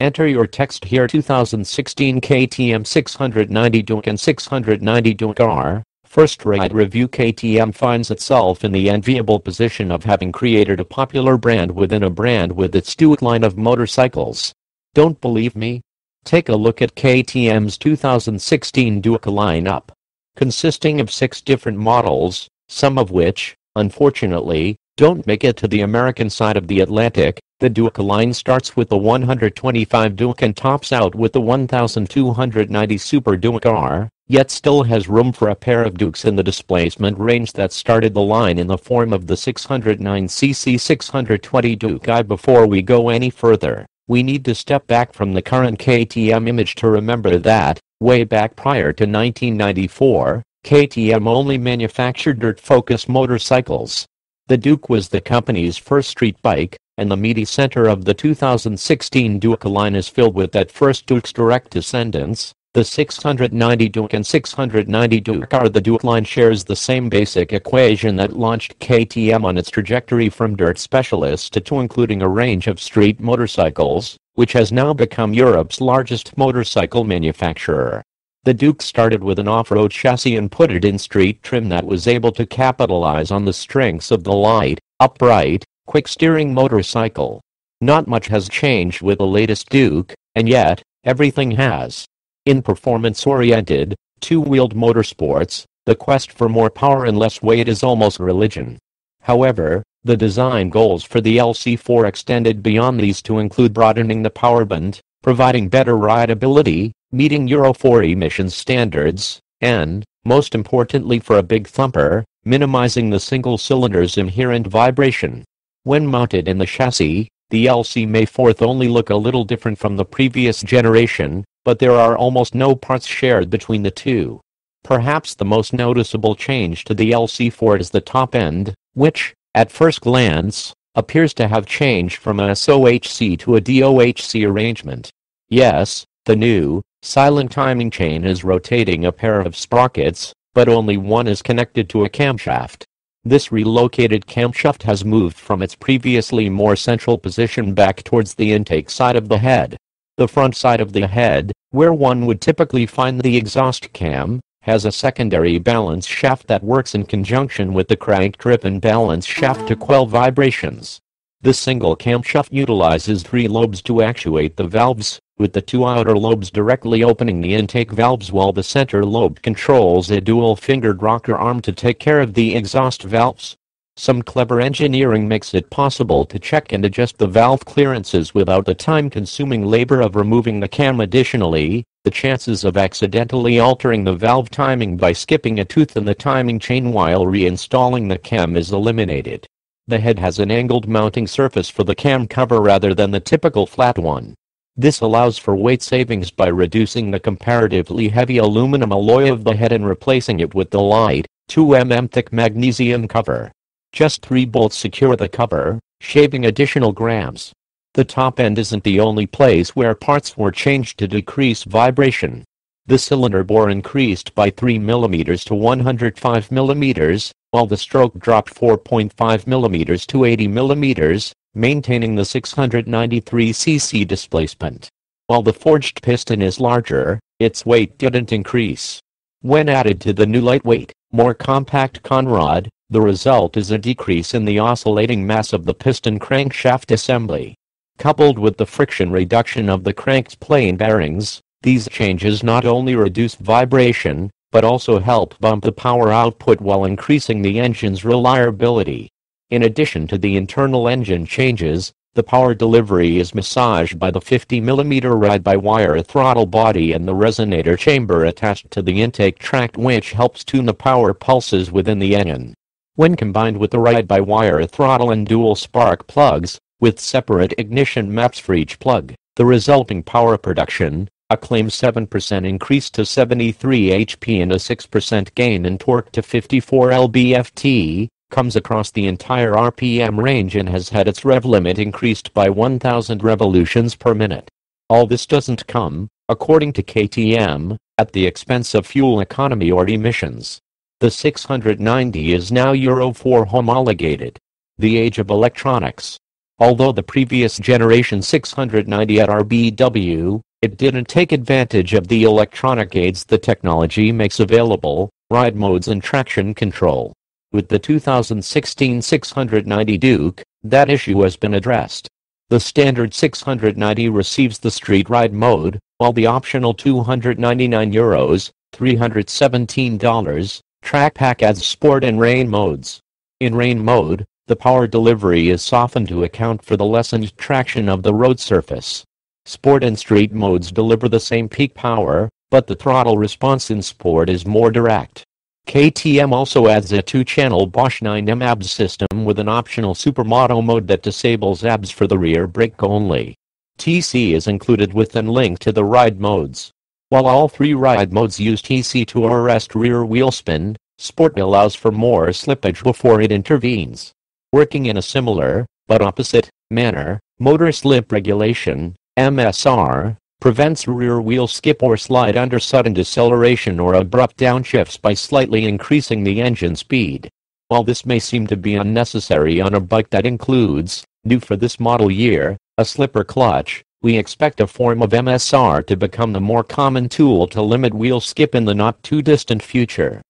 Enter your text here. 2016 KTM 690 Duke and 690 Duke R. First ride review. KTM finds itself in the enviable position of having created a popular brand within a brand with its Duke line of motorcycles. Don't believe me? Take a look at KTM's 2016 Duke lineup. Consisting of 6 different models, some of which, unfortunately, don't make it to the American side of the Atlantic. The Duke line starts with the 125 Duke and tops out with the 1290 Super Duke R, yet still has room for a pair of Dukes in the displacement range that started the line in the form of the 609cc 620 Duke I. Before we go any further, we need to step back from the current KTM image to remember that, way back prior to 1994, KTM only manufactured dirt-focused motorcycles. The Duke was the company's first street bike, and the meaty center of the 2016 Duke line is filled with that first Duke's direct descendants, the 690 Duke and 690 Duke R. The Duke line shares the same basic equation that launched KTM on its trajectory from dirt specialist to including a range of street motorcycles, which has now become Europe's largest motorcycle manufacturer. The Duke started with an off-road chassis and put it in street trim that was able to capitalize on the strengths of the light, upright, quick-steering motorcycle. Not much has changed with the latest Duke, and yet, everything has. In performance-oriented, two-wheeled motorsports, the quest for more power and less weight is almost religion. However, the design goals for the LC4 extended beyond these to include broadening the power band, providing better rideability, meeting Euro 4 emissions standards, and, most importantly for a big thumper, minimizing the single cylinder's inherent vibration. When mounted in the chassis, the LC may only look a little different from the previous generation, but there are almost no parts shared between the two. Perhaps the most noticeable change to the LC4 is the top end, which, at first glance, appears to have changed from a SOHC to a DOHC arrangement. Yes, the new, silent timing chain is rotating a pair of sprockets, but only one is connected to a camshaft. This relocated camshaft has moved from its previously more central position back towards the intake side of the head. The front side of the head, where one would typically find the exhaust cam, has a secondary balance shaft that works in conjunction with the crank-driven balance shaft to quell vibrations. This single camshaft utilizes 3 lobes to actuate the valves, with the 2 outer lobes directly opening the intake valves while the center lobe controls a dual-fingered rocker arm to take care of the exhaust valves. Some clever engineering makes it possible to check and adjust the valve clearances without the time-consuming labor of removing the cam. Additionally, the chances of accidentally altering the valve timing by skipping a tooth in the timing chain while reinstalling the cam is eliminated. The head has an angled mounting surface for the cam cover rather than the typical flat one. This allows for weight savings by reducing the comparatively heavy aluminum alloy of the head and replacing it with the light, 2 mm thick magnesium cover. Just 3 bolts secure the cover, shaving additional grams. The top end isn't the only place where parts were changed to decrease vibration. The cylinder bore increased by 3 mm to 105 mm, while the stroke dropped 4.5 mm to 80 mm, maintaining the 693cc displacement. While the forged piston is larger, its weight didn't increase. When added to the new lightweight, more compact conrod, the result is a decrease in the oscillating mass of the piston crankshaft assembly. Coupled with the friction reduction of the crank's plain bearings, these changes not only reduce vibration, but also help bump the power output while increasing the engine's reliability. In addition to the internal engine changes, the power delivery is massaged by the 50 mm ride-by-wire throttle body and the resonator chamber attached to the intake tract, which helps tune the power pulses within the engine. When combined with the ride-by-wire throttle and dual spark plugs, with separate ignition maps for each plug, the resulting power production, a claimed 7% increase to 73 HP and a 6% gain in torque to 54 lb-ft, comes across the entire RPM range and has had its rev limit increased by 1,000 revolutions per minute. All this doesn't come, according to KTM, at the expense of fuel economy or emissions. The 690 is now Euro 4 homologated. The age of electronics. Although the previous generation 690 at RBW, it didn't take advantage of the electronic aids the technology makes available, ride modes and traction control. With the 2016 690 Duke, that issue has been addressed. The standard 690 receives the street ride mode, while the optional €299, $317, track pack adds sport and rain modes. In rain mode, the power delivery is softened to account for the lessened traction of the road surface. Sport and street modes deliver the same peak power, but the throttle response in sport is more direct. KTM also adds a 2-channel Bosch 9M ABS system with an optional Supermoto mode that disables ABS for the rear brake only. TC is included with and linked to the ride modes. While all 3 ride modes use TC to arrest rear wheel spin, Sport allows for more slippage before it intervenes. Working in a similar, but opposite, manner, motor slip regulation, MSR, prevents rear wheel skip or slide under sudden deceleration or abrupt downshifts by slightly increasing the engine speed. While this may seem to be unnecessary on a bike that includes, new for this model year, a slipper clutch, we expect a form of MSR to become the more common tool to limit wheel skip in the not-too-distant future.